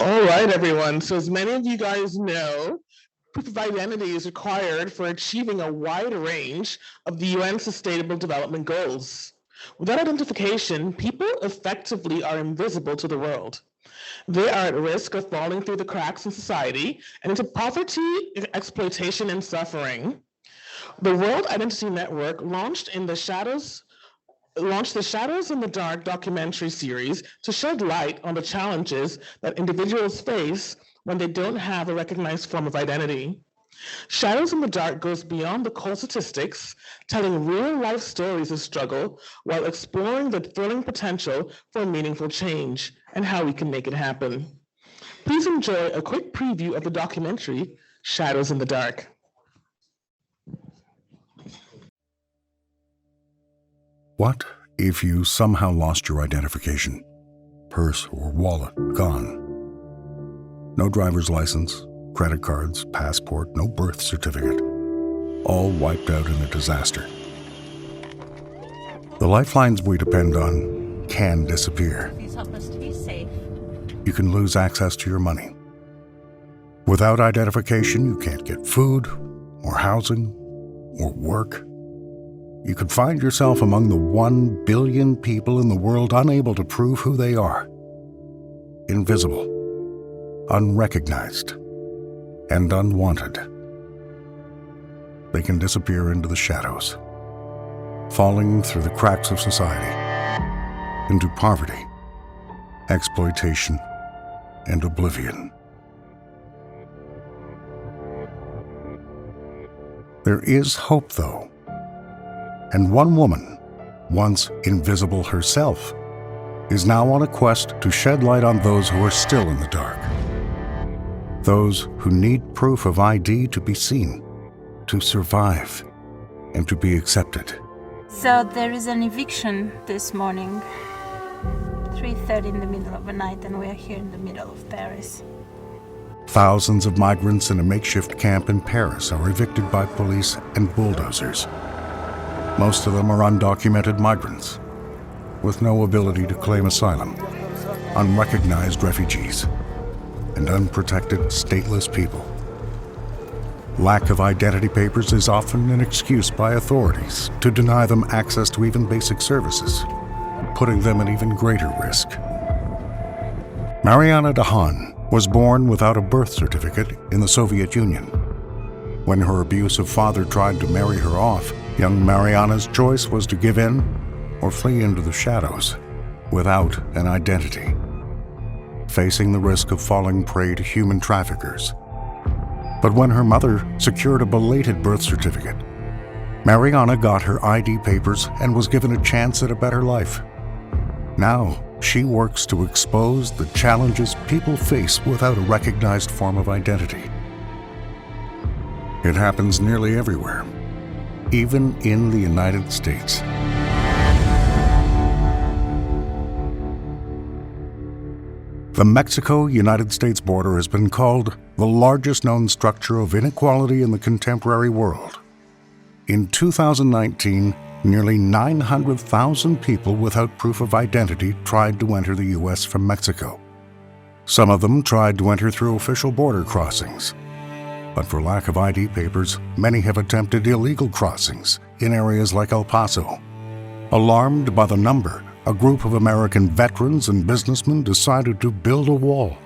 All right, everyone. So as many of you guys know, proof of identity is required for achieving a wide range of the UN Sustainable Development Goals. Without identification, people effectively are invisible to the world. They are at risk of falling through the cracks in society and into poverty, exploitation, and suffering. The World Identity Network launched the Shadows in the Dark documentary series to shed light on the challenges that individuals face when they don't have a recognized form of identity. Shadows in the Dark goes beyond the cold statistics, telling real-life stories of struggle while exploring the thrilling potential for meaningful change and how we can make it happen. Please enjoy a quick preview of the documentary, Shadows in the Dark. What if you somehow lost your identification? Purse or wallet gone. No driver's license, credit cards, passport, no birth certificate. All wiped out in a disaster. The lifelines we depend on can disappear. Please help us to be safe. You can lose access to your money. Without identification, you can't get food, or housing, or work. You could find yourself among the 1 billion people in the world unable to prove who they are. Invisible, unrecognized, and unwanted. They can disappear into the shadows, falling through the cracks of society, into poverty, exploitation, and oblivion. There is hope, though. And one woman, once invisible herself, is now on a quest to shed light on those who are still in the dark. Those who need proof of ID to be seen, to survive, and to be accepted. So there is an eviction this morning, 3:30 in the middle of the night, and we are here in the middle of Paris. Thousands of migrants in a makeshift camp in Paris are evicted by police and bulldozers. Most of them are undocumented migrants, with no ability to claim asylum, unrecognized refugees, and unprotected stateless people. Lack of identity papers is often an excuse by authorities to deny them access to even basic services, putting them at even greater risk. Mariana Dahan was born without a birth certificate in the Soviet Union. When her abusive father tried to marry her off, young Mariana's choice was to give in or flee into the shadows without an identity, facing the risk of falling prey to human traffickers. But when her mother secured a belated birth certificate, Mariana got her ID papers and was given a chance at a better life. Now, she works to expose the challenges people face without a recognized form of identity. It happens nearly everywhere, even in the United States. The Mexico-United States border has been called the largest known structure of inequality in the contemporary world. In 2019, nearly 900,000 people without proof of identity tried to enter the U.S. from Mexico. Some of them tried to enter through official border crossings. But for lack of ID papers, many have attempted illegal crossings in areas like El Paso. Alarmed by the number, a group of American veterans and businessmen decided to build a wall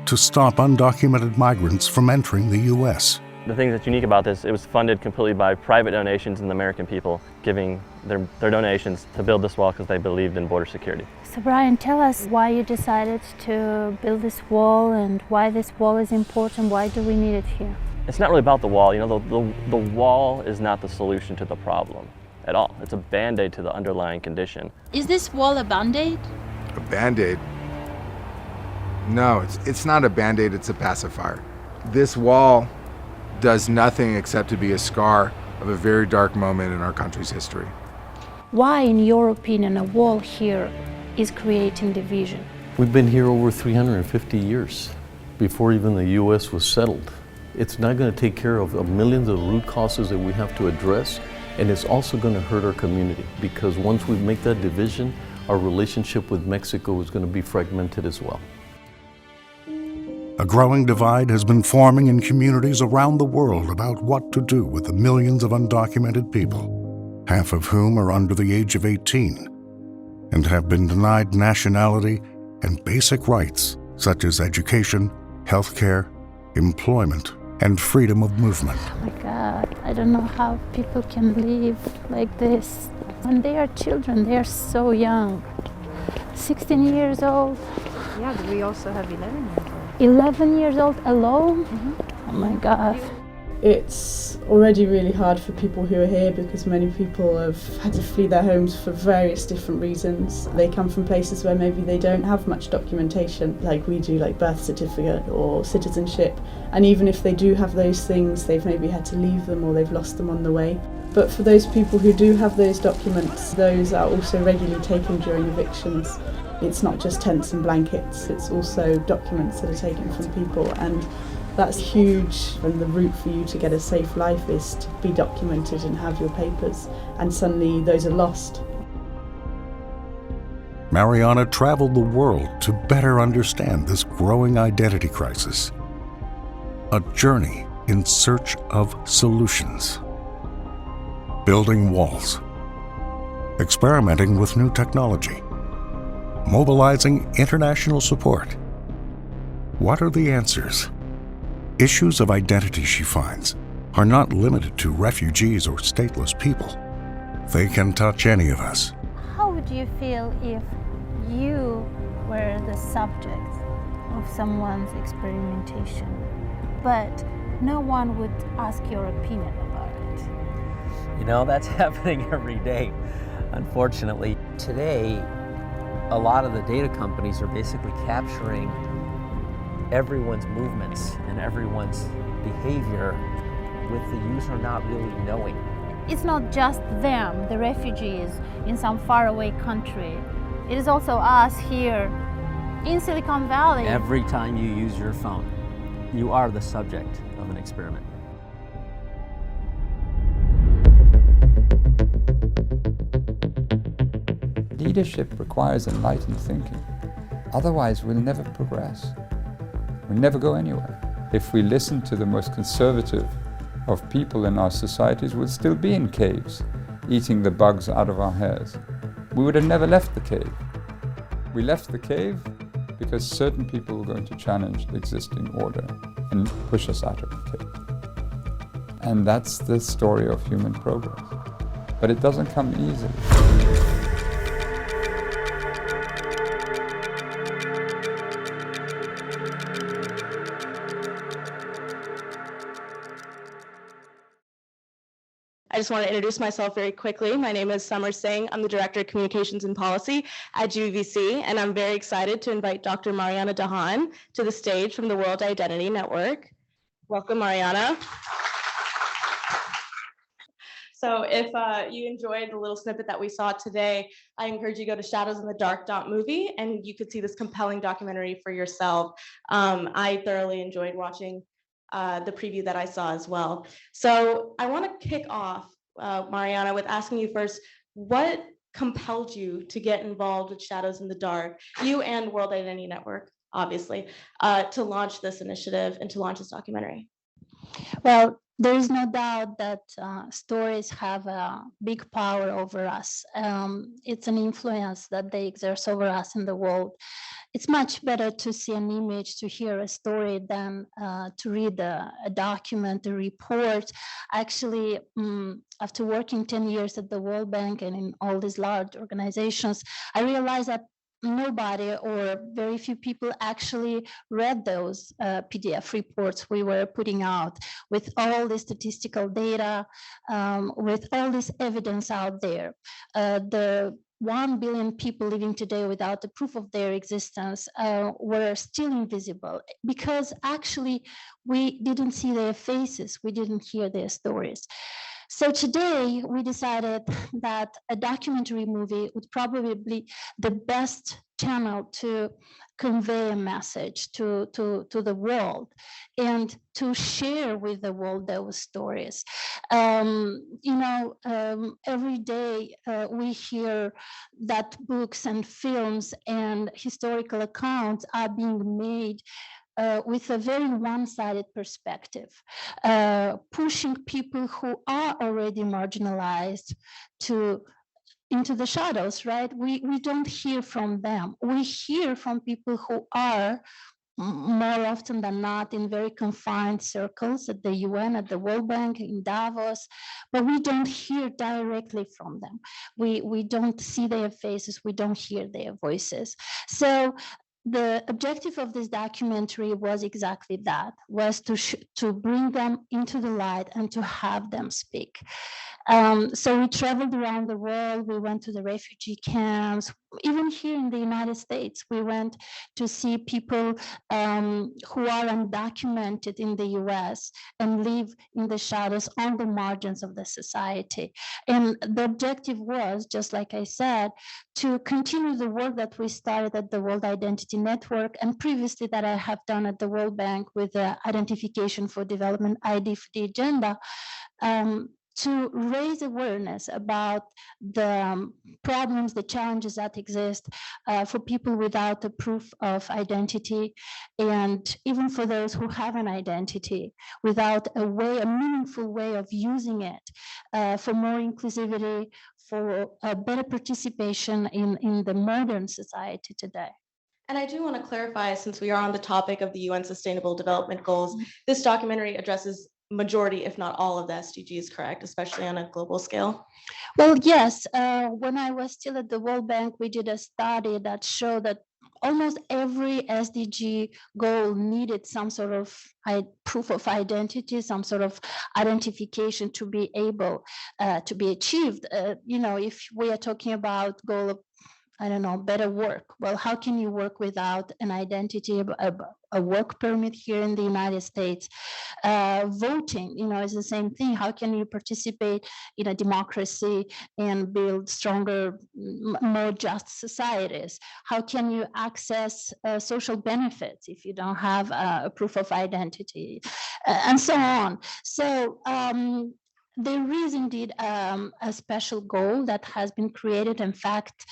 to stop undocumented migrants from entering the U.S. The thing that's unique about this, it was funded completely by private donations and the American people giving their donations to build this wall because they believed in border security. So Brian, tell us why you decided to build this wall and why this wall is important. Why do we need it here? It's not really about the wall. You know, the wall is not the solution to the problem at all. It's a band-aid to the underlying condition. Is this wall a band-aid? A band-aid? No, it's not a band-aid, it's a pacifier. This wall does nothing except to be a scar of a very dark moment in our country's history. Why, in your opinion, a wall here is creating division? We've been here over 350 years, before even the U.S. was settled. It's not going to take care of millions of root causes that we have to address, and it's also going to hurt our community, because once we make that division, our relationship with Mexico is going to be fragmented as well. A growing divide has been forming in communities around the world about what to do with the millions of undocumented people, half of whom are under the age of 18, and have been denied nationality and basic rights such as education, healthcare, employment, and freedom of movement. Oh my God, I don't know how people can live like this. When they are children, they are so young. 16 years old. Yeah, but we also have 11 years old. 11 years old alone? Oh my God. It's already really hard for people who are here because many people have had to flee their homes for various different reasons. They come from places where maybe they don't have much documentation like we do, like birth certificate or citizenship. And even if they do have those things, they've maybe had to leave them or they've lost them on the way. But for those people who do have those documents, those are also regularly taken during evictions. It's not just tents and blankets, it's also documents that are taken from people, and that's huge. And the route for you to get a safe life is to be documented and have your papers, and suddenly those are lost. Mariana traveled the world to better understand this growing identity crisis. A journey in search of solutions. Building walls. Experimenting with new technology. Mobilizing international support. What are the answers? Issues of identity, she finds, are not limited to refugees or stateless people. They can touch any of us. How would you feel if you were the subject of someone's experimentation, but no one would ask your opinion about it? You know, that's happening every day, unfortunately. Today, a lot of the data companies are basically capturing everyone's movements and everyone's behavior with the user not really knowing. It's not just them, the refugees in some faraway country. It is also us here in Silicon Valley. Every time you use your phone, you are the subject of an experiment. Leadership requires enlightened thinking. Otherwise, we'll never progress. We'll never go anywhere. If we listen to the most conservative of people in our societies, we'll still be in caves, eating the bugs out of our hairs. We would have never left the cave. We left the cave because certain people were going to challenge the existing order and push us out of the cave. And that's the story of human progress. But it doesn't come easily. I just want to introduce myself very quickly. My name is Singh. I'm the Director of Communications and Policy at GBBC, and I'm very excited to invite Dr. Mariana Dahan to the stage from the World Identity Network. Welcome, Mariana. So if you enjoyed the little snippet that we saw today, I encourage you to go to shadowsinthedark.movie, and you could see this compelling documentary for yourself. I thoroughly enjoyed watching the preview that I saw as well. So I want to kick off, Mariana, with asking you first, what compelled you to get involved with Shadows in the Dark, you and World Identity Network, obviously, to launch this initiative and to launch this documentary? Well, there is no doubt that stories have a big power over us. It's an influence that they exert over us in the world. It's much better to see an image, to hear a story than to read a document, a report. Actually, after working 10 years at the World Bank and in all these large organizations, I realized that nobody or very few people actually read those PDF reports we were putting out with all the statistical data, with all this evidence out there. The 1 billion people living today without the proof of their existence were still invisible because actually we didn't see their faces, we didn't hear their stories. So today we decided that a documentary movie would probably be the best channel to convey a message to the world and to share with the world those stories. Every day we hear that books and films and historical accounts are being made with a very one-sided perspective, pushing people who are already marginalized into the shadows, right? We don't hear from them. We hear from people who are more often than not in very confined circles at the UN, at the World Bank, in Davos, but we don't hear directly from them. We don't see their faces, we don't hear their voices. So the objective of this documentary was exactly that, was to bring them into the light and to have them speak. So we traveled around the world, we went to the refugee camps, even here in the United States, we went to see people who are undocumented in the US and live in the shadows on the margins of the society. And the objective was, just like I said, to continue the work that we started at the World Identity Network and previously that I have done at the World Bank with the Identification for Development ID for the Agenda, to raise awareness about the problems, the challenges that exist for people without a proof of identity, and even for those who have an identity, without a meaningful way of using it for more inclusivity, for a better participation in the modern society today. And I do want to clarify, since we are on the topic of the UN Sustainable Development Goals, this documentary addresses majority, if not all, of the SDGs, correct? Especially on a global scale? Well, yes. When I was still at the World Bank, we did a study that showed that almost every SDG goal needed some sort of proof of identity, some sort of identification to be able to be achieved. If we are talking about goal of, I don't know, better work. Well, how can you work without an identity, a work permit here in the United States? Voting, is the same thing. How can you participate in a democracy and build stronger, more just societies? How can you access social benefits if you don't have a proof of identity, and so on? So there is indeed a special goal that has been created, in fact,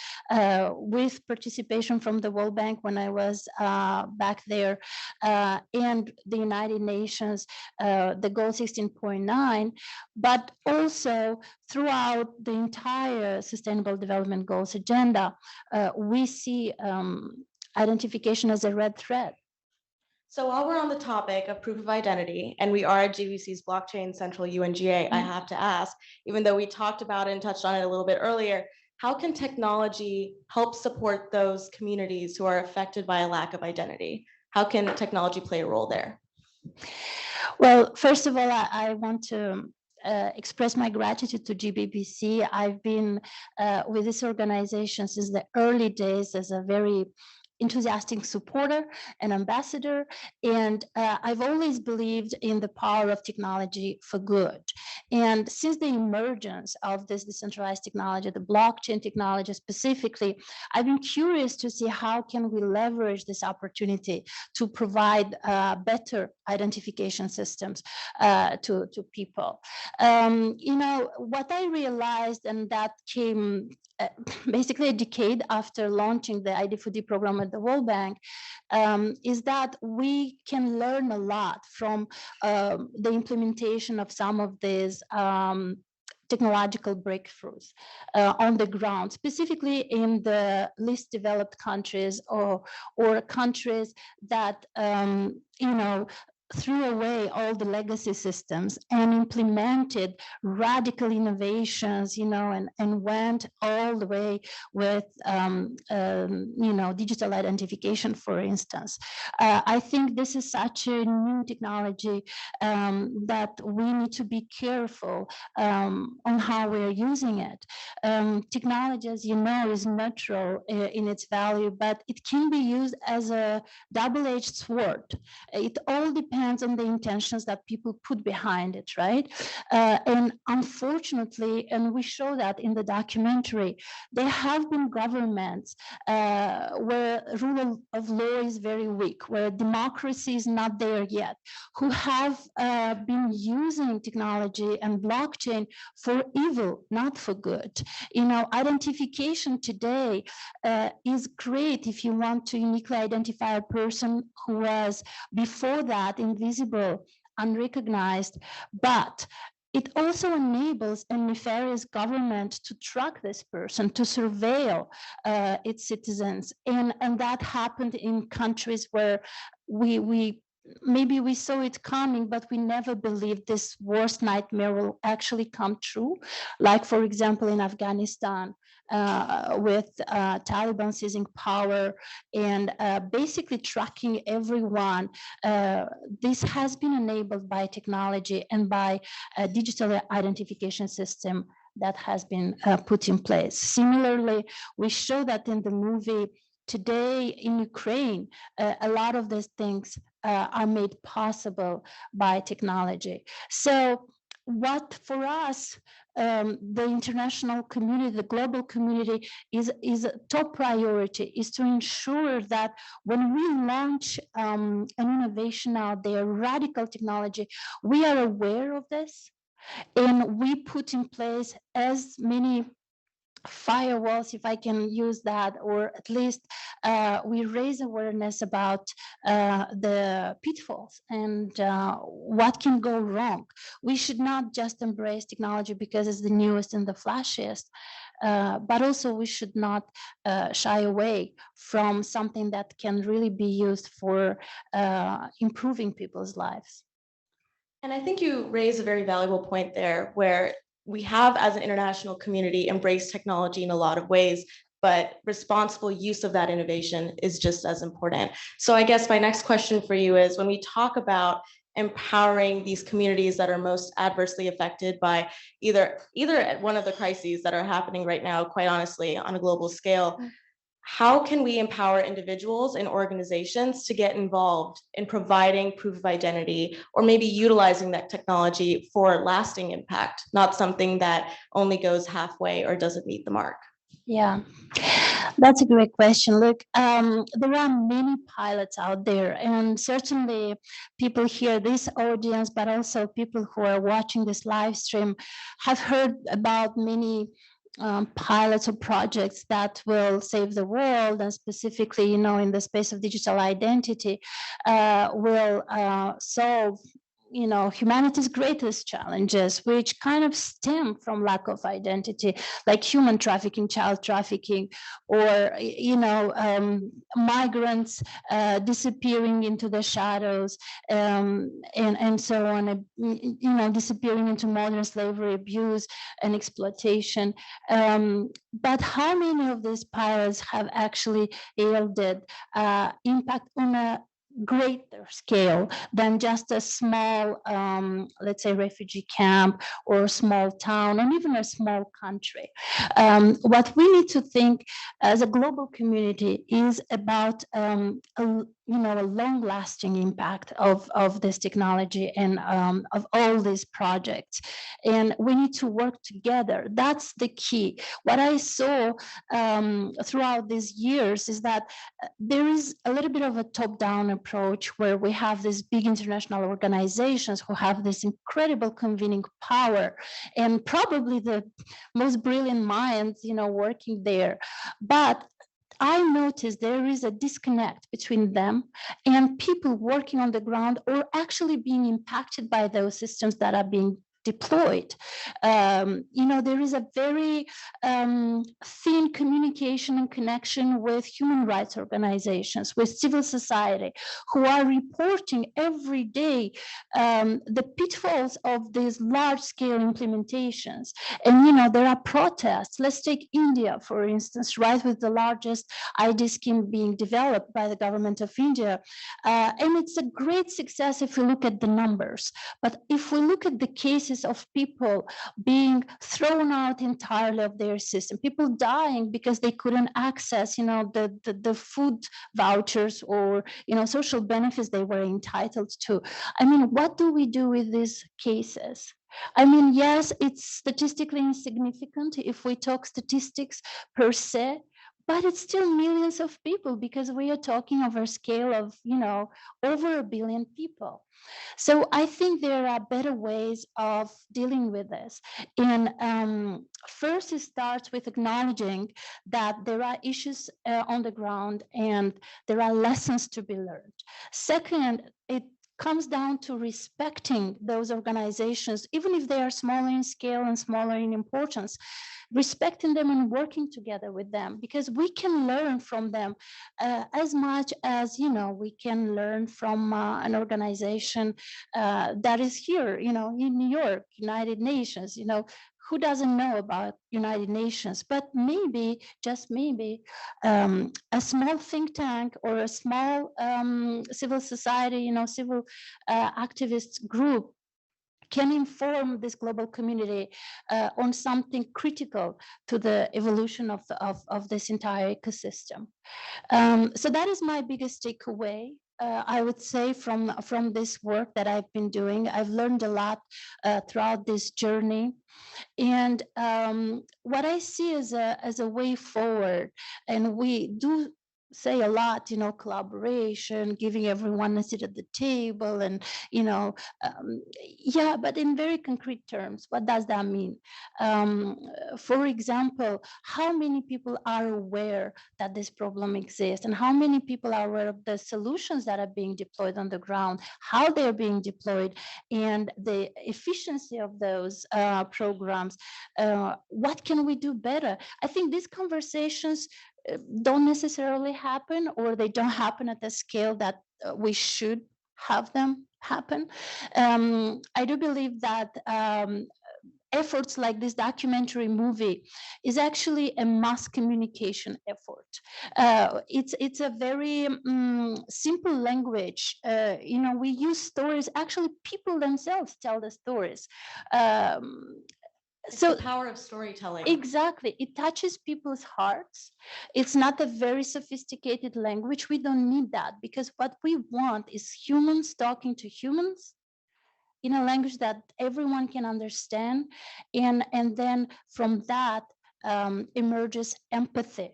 with participation from the World Bank when I was back there, and the United Nations, the goal 16.9, but also throughout the entire Sustainable Development Goals agenda, we see identification as a red thread. So while we're on the topic of proof of identity, and we are at GBBC's Blockchain Central UNGA, I have to ask, even though we talked about it and touched on it a little bit earlier, how can technology help support those communities who are affected by a lack of identity? How can technology play a role there? Well, first of all, I want to express my gratitude to GBBC. I've been with this organization since the early days as a very enthusiastic supporter and ambassador, and I've always believed in the power of technology for good. And since the emergence of this decentralized technology, the blockchain technology specifically, I've been curious to see how can we leverage this opportunity to provide better identification systems to people. What I realized, and that came basically a decade after launching the ID4D program at the World Bank, is that we can learn a lot from the implementation of some of these technological breakthroughs on the ground, specifically in the least developed countries or countries that threw away all the legacy systems and implemented radical innovations, and went all the way with, digital identification, for instance. I think this is such a new technology that we need to be careful on how we're using it. Technology, as you know, is neutral in its value, but it can be used as a double-edged sword. It all depends depends on the intentions that people put behind it, right? And unfortunately, and we show that in the documentary, there have been governments where rule of law is very weak, where democracy is not there yet, who have been using technology and blockchain for evil, not for good. Identification today is great if you want to uniquely identify a person who was before that invisible, unrecognized, but it also enables a nefarious government to track this person, to surveil its citizens. And that happened in countries where maybe we saw it coming, but we never believed this worst nightmare will actually come true. Like, for example, in Afghanistan, with Taliban seizing power and basically tracking everyone. This has been enabled by technology and by a digital identification system that has been put in place. Similarly, we show that in the movie. Today in Ukraine, a lot of these things are made possible by technology. So what for us, the international community, the global community is a top priority, is to ensure that when we launch an innovation out there, radical technology, we are aware of this and we put in place as many firewalls, if I can use that, or at least we raise awareness about the pitfalls and what can go wrong. We should not just embrace technology because it's the newest and the flashiest, but also we should not shy away from something that can really be used for improving people's lives. And I think you raise a very valuable point there, where we have, as an international community, embraced technology in a lot of ways, but responsible use of that innovation is just as important. So I guess my next question for you is, when we talk about empowering these communities that are most adversely affected by either one of the crises that are happening right now, quite honestly, on a global scale, how can we empower individuals and organizations to get involved in providing proof of identity, or maybe utilizing that technology for lasting impact, not something that only goes halfway or doesn't meet the mark? Yeah, that's a great question. Look, there are many pilots out there, and certainly people here, this audience, but also people who are watching this live stream, have heard about many pilots or projects that will save the world, and specifically, in the space of digital identity, will solve humanity's greatest challenges, which kind of stem from lack of identity, like human trafficking, child trafficking, or migrants disappearing into the shadows, and so on, disappearing into modern slavery, abuse, and exploitation. But how many of these pilots have actually yielded impact on a greater scale than just a small, let's say, refugee camp or a small town, and even a small country? What we need to think as a global community is about a long-lasting impact of this technology and of all these projects, and we need to work together. That's the key. What I saw throughout these years is that there is a little bit of a top-down approach, where we have these big international organizations who have this incredible convening power and probably the most brilliant minds working there. But I noticed there is a disconnect between them and people working on the ground, or actually being impacted by those systems that are being deployed. There is a very thin communication and connection with human rights organizations, with civil society, who are reporting every day the pitfalls of these large-scale implementations. And there are protests. Let's take India, for instance, right, with the largest ID scheme being developed by the government of India. And it's a great success if we look at the numbers. But if we look at the cases cases of people being thrown out entirely of their system, people dying because they couldn't access, the food vouchers or, social benefits they were entitled to. I mean, what do we do with these cases? I mean, yes, it's statistically insignificant if we talk statistics per se, but it's still millions of people because we are talking over a scale of, over 1 billion people. So I think there are better ways of dealing with this. And first, it starts with acknowledging that there are issues on the ground and there are lessons to be learned. Second, it comes down to respecting those organizations, even if they are smaller in scale and smaller in importance, respecting them and working together with them, because we can learn from them as much as, we can learn from an organization that is here, in New York, United Nations, who doesn't know about United Nations, but maybe, just maybe, a small think tank or a small civil society, civil activist group can inform this global community on something critical to the evolution of this entire ecosystem. So that is my biggest takeaway. I would say from this work that I've been doing. I've learned a lot throughout this journey. And what I see as a way forward, and we do say a lot, collaboration, giving everyone a seat at the table, and yeah, but in very concrete terms, what does that mean? For example, how many people are aware that this problem exists, and how many people are aware of the solutions that are being deployed on the ground, how they're being deployed, and the efficiency of those programs? What can we do better? I think these conversations don't necessarily happen, or they don't happen at the scale that we should have them happen. I do believe that efforts like this documentary movie is actually a mass communication effort. It's a very simple language. We use stories. Actually, people themselves tell the stories. It's the power of storytelling. Exactly. It touches people's hearts. It's not a very sophisticated language. We don't need that, because what we want is humans talking to humans in a language that everyone can understand. And then from that emerges empathy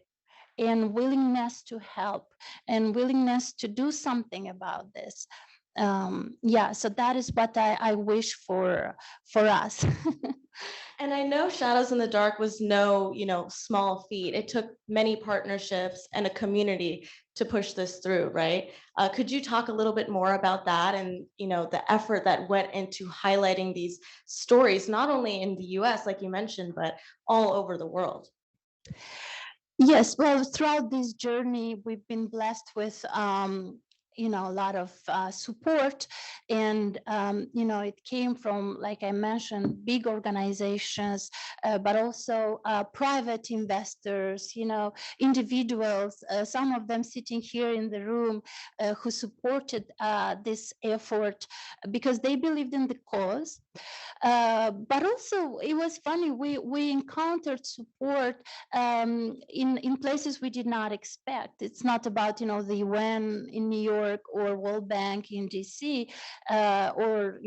and willingness to help and willingness to do something about this. Yeah, so that is what I wish for us. And I know Shadows in the Dark was no, small feat. It took many partnerships and a community to push this through, right? Could you talk a little bit more about that and, the effort that went into highlighting these stories, not only in the US, like you mentioned, but all over the world? Yes, well, throughout this journey, we've been blessed with a lot of support, and it came from, like I mentioned, big organizations, but also private investors, individuals, some of them sitting here in the room, who supported this effort because they believed in the cause. But also, it was funny, we encountered support in places we did not expect. It's not about the UN in New York or World Bank in DC, or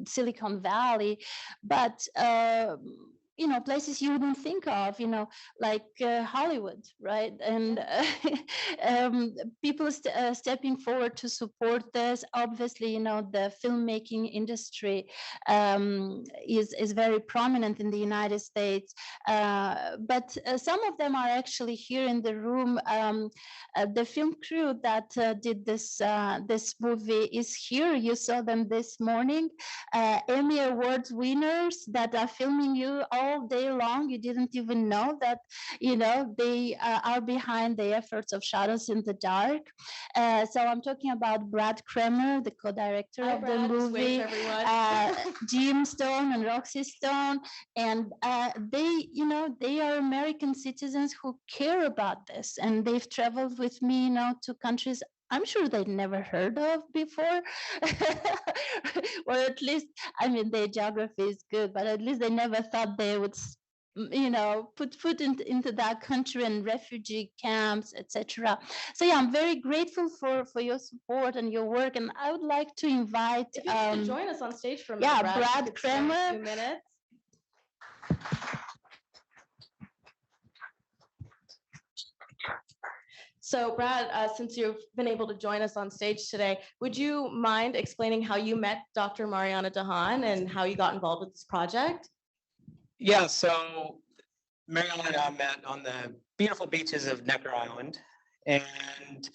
Silicon Valley, but places you wouldn't think of, like Hollywood, right? And people stepping forward to support this. Obviously, the filmmaking industry is very prominent in the United States, but some of them are actually here in the room. The film crew that did this movie is here. You saw them this morning. Emmy Awards winners that are filming you all day long. You didn't even know that, they are behind the efforts of Shadows in the Dark. So I'm talking about Brad Kremer, the co-director of the movie, Jim Stone and Roxy Stone, and they are American citizens who care about this, and they've traveled with me, to countries I'm sure they'd never heard of before. Or at least, I mean, their geography is good, but at least they never thought they would put foot into that country and refugee camps, etc. So yeah, I'm very grateful for your support and your work, and I would like to invite If you could join us on stage for a minute, yeah, Brad Kramer. A few minutes. So Brad, since you've been able to join us on stage today, would you mind explaining how you met Dr. Mariana Dahan and how you got involved with this project? Yeah, so Mariana and I met on the beautiful beaches of Necker Island, and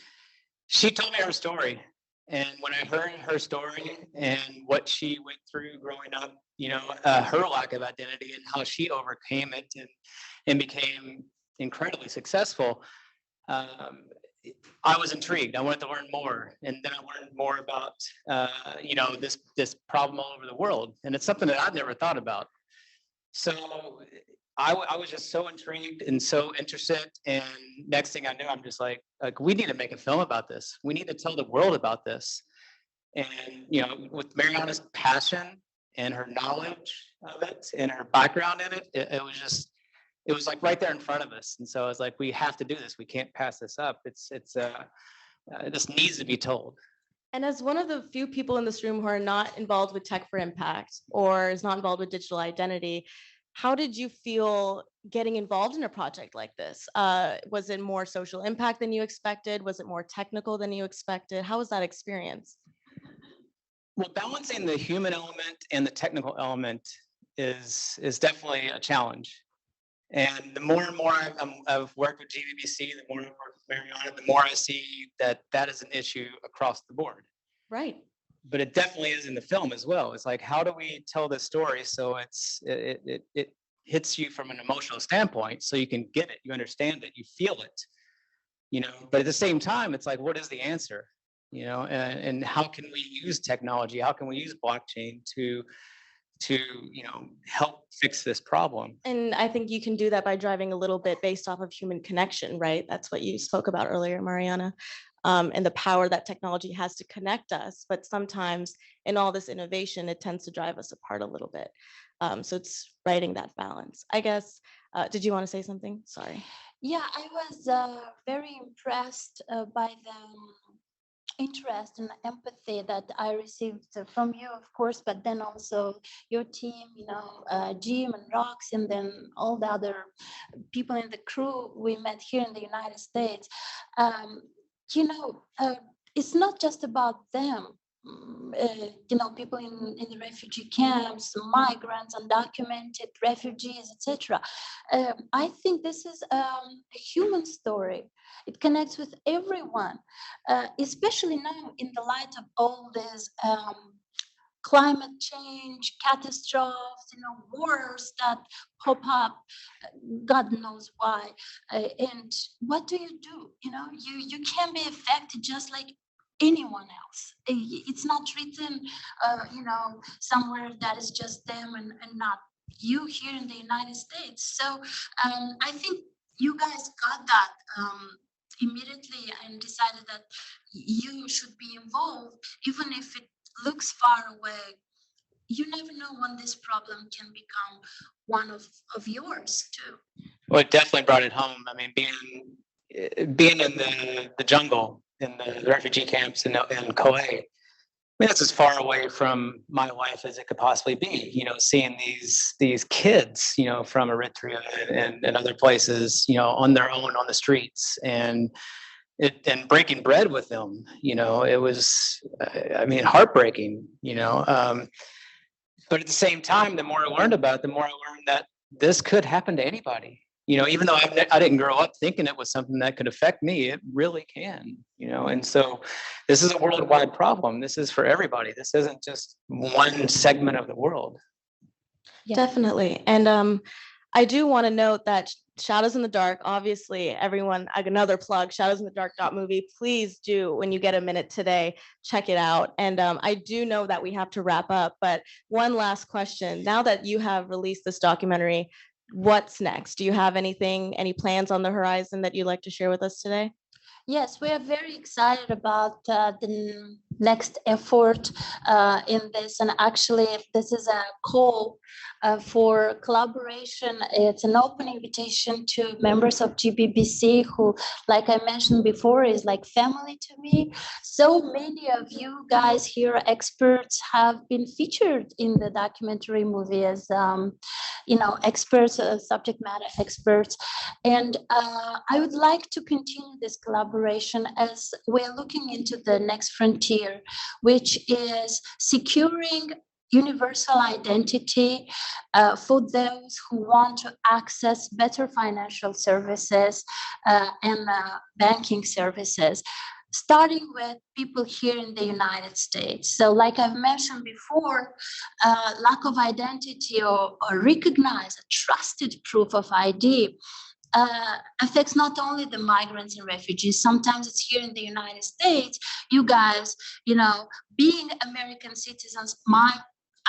she told me her story. And when I heard her story and what she went through growing up, her lack of identity and how she overcame it and became incredibly successful, I was intrigued. I wanted to learn more, and then I learned more about this problem all over the world, and it's something that I'd never thought about. So I was just so intrigued and so interested, and next thing I knew, I'm just like we need to make a film about this. We need to tell the world about this. And with Mariana's passion and her knowledge of it and her background in it, it was like right there in front of us. And so I was like, we have to do this. We can't pass this up. This needs to be told. And as one of the few people in this room who are not involved with Tech for Impact or is not involved with digital identity, how did you feel getting involved in a project like this? Was it more social impact than you expected? Was it more technical than you expected? How was that experience? Well, balancing the human element and the technical element is definitely a challenge. And the more and more I've worked with GBBC, the more I've worked with Mariana, the more I see that is an issue across the board. Right. But it definitely is in the film as well. It's like, how do we tell this story so it hits you from an emotional standpoint, so you can get it, you understand it, you feel it, But at the same time, it's like, what is the answer, And how can we use technology? How can we use blockchain to help fix this problem? And I think you can do that by driving a little bit based off of human connection, right? That's what you spoke about earlier, Mariana, and the power that technology has to connect us. But sometimes in all this innovation, it tends to drive us apart a little bit. So it's writing that balance. I guess, did you want to say something? Sorry. Yeah, I was very impressed by the interest and empathy that I received from you, of course, but then also your team, Jim and Rox, and then all the other people in the crew we met here in the United States. It's not just about them. People in the refugee camps, migrants, undocumented refugees, etc. I think this is a human story. It connects with everyone, especially now in the light of all this climate change, catastrophes, wars that pop up, God knows why. And what do? You can be affected just like anyone else. It's not written, somewhere that is just them and not you here in the United States. So I think you guys got that immediately and decided that you should be involved, even if it looks far away. You never know when this problem can become one of yours too. Well, it definitely brought it home. I mean, being in the jungle, in the refugee camps in Kauai, I mean, that's as far away from my life as it could possibly be. Seeing these kids, from Eritrea and other places, on their own on the streets, and breaking bread with them. It was, heartbreaking. But at the same time, the more I learned about it, the more I learned that this could happen to anybody. Even though I didn't grow up thinking it was something that could affect me, it really can, and so this is a worldwide problem. This is for everybody. This isn't just one segment of the world. Yeah. Definitely. And I do want to note that Shadows in the Dark, obviously, everyone, another plug, shadowsinthedark.movie. Please do, when you get a minute today, check it out. And I do know that we have to wrap up, but one last question. Now that you have released this documentary, what's next? Do you have any plans on the horizon that you'd like to share with us today? Yes, we are very excited about the next effort in this. And actually, this is a call for collaboration. It's an open invitation to members of GBBC who, like I mentioned before, is like family to me. So many of you guys here, experts, have been featured in the documentary movie as, experts, subject matter experts. And I would like to continue this collaboration as we're looking into the next frontier, which is securing universal identity for those who want to access better financial services and banking services, starting with people here in the United States. So like I've mentioned before, lack of identity or recognized, a trusted proof of ID affects not only the migrants and refugees. Sometimes it's here in the United States. You guys, being American citizens might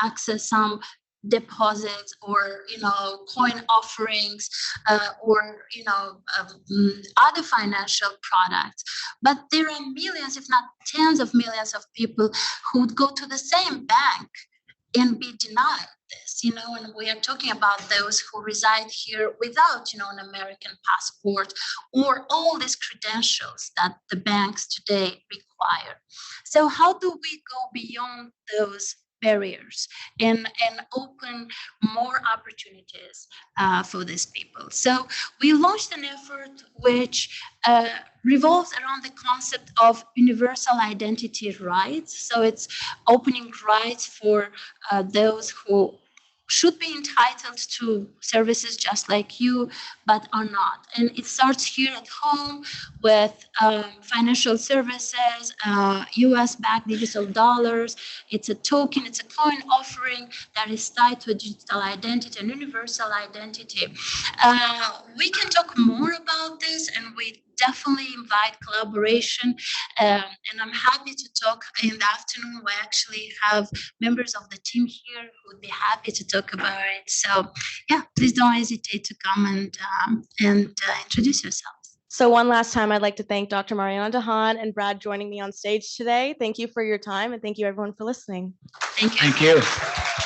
access some deposits or coin offerings or other financial products, but there are millions, if not tens of millions of people who would go to the same bank and be denied this, and we are talking about those who reside here without, an American passport or all these credentials that the banks today require. So how do we go beyond those barriers and open more opportunities for these people? So we launched an effort which revolves around the concept of universal identity rights. So it's opening rights for those who should be entitled to services just like you, but are not. And it starts here at home with financial services, US-backed digital dollars. It's a token, it's a coin offering that is tied to a digital identity and universal identity. We can talk more about this, and we definitely invite collaboration. And I'm happy to talk in the afternoon. We actually have members of the team here who would be happy to talk about it. So yeah, please don't hesitate to come and introduce yourselves. So one last time, I'd like to thank Dr. Mariana Dahan and Brad joining me on stage today. Thank you for your time, and thank you everyone for listening. Thank you. Thank you.